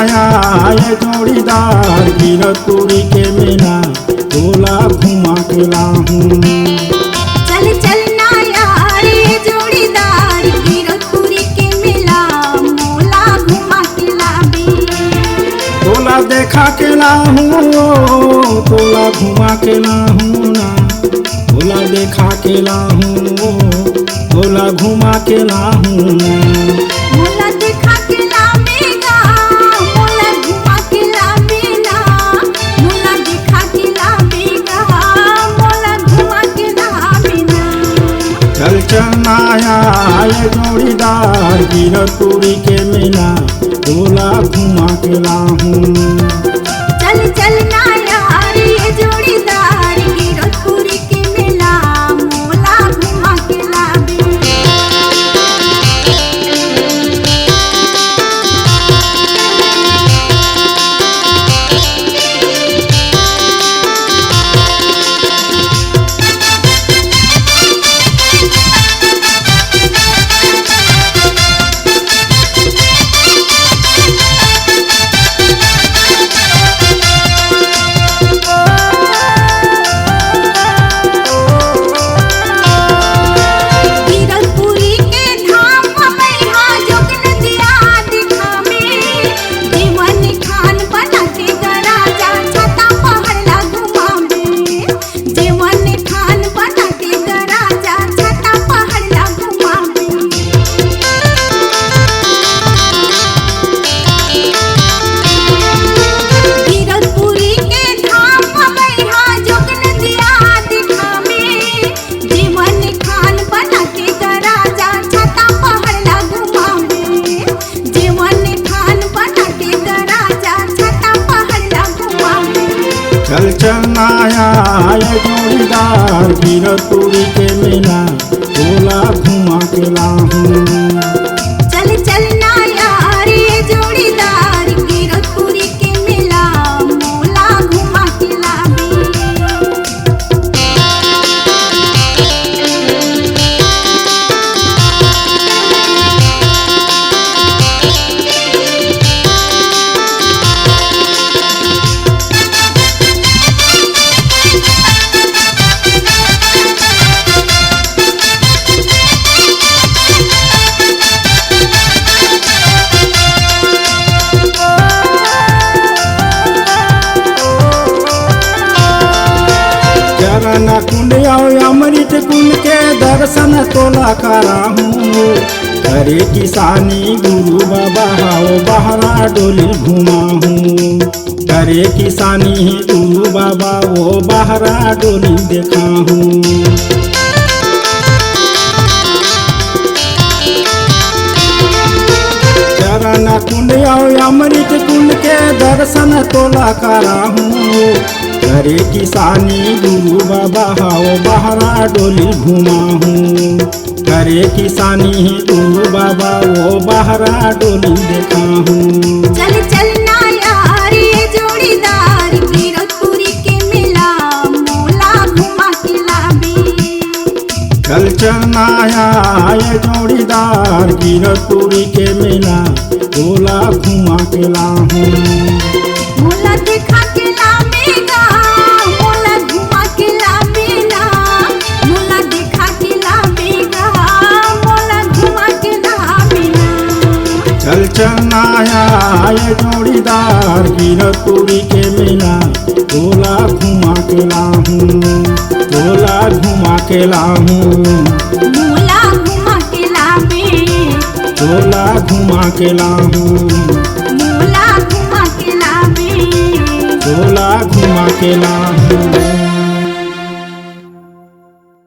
नया ये जोड़ीदार गिरतपुरी के मेला तोला घुमा के लाहूं। चल चल नया रे जोड़ीदार गिरतपुरी के मेला मोला घुमा के लाबी। तोला देखा के लाहूं तोला घुमा के लाहूं ना, तोला देखा के लाहूं तोला घुमा के लाहूं। मोला देखा के लावेगा मोला घुमा के लावेला, मोला देखा के लावेगा मोला घुमा के लावेला। चल चल नया ये जोड़ीदार गिरतपुरी के मेला तोला घुमा के लाहूं। चल चल नया रे जोड़ीदार गिरतपुरी के मेला मोला घुमा के लाबी। चल चल नया ये जोड़ीदार गिरतपुरी के मेला तोला घुमा के लाहूं। चल चल नया रे जोड़ीदार गिरतपुरी के मेला मोला घुमा के लाबी। चरण कुंड अमृत कुंड के दर्शन तोला कराहूं। करे किसानी गुरु बाबा हाओ बहरा डोली घुमाहूं। करे किसानी गुरु बाबा वो बहरा डोली देखाहूं। चरण कुंड अमृत कुंड के दर्शन तोला कराहूं। करे किसानी गुरु बाबा हाओ बहरा डोली घुमाहूं। करे किसानी गुरु बाबा वो बहरा डोली देखाहूं। चल चल नया रे जोड़ीदार गिरतपुरी के मेला मोला घुमा के लाबी। चल चल नया ये जोड़ीदार गिरतपुरी के मेला तोला घुमा के लाहूं। मोला देखा के लावेगा मोला घुमा के लावेला, मोला देखा के लावेगा मोला घुमा के लावेला। चल चल नया ये जोड़ीदार गिरतपुरी के मेला तोला घुमा के लाहूं। तोला घुमा के लाहूं। मोला घुमा के लाबी। तोला घुमा के लाहूं। मोला घुमा के लाबी। तोला घुमा के लाहूं।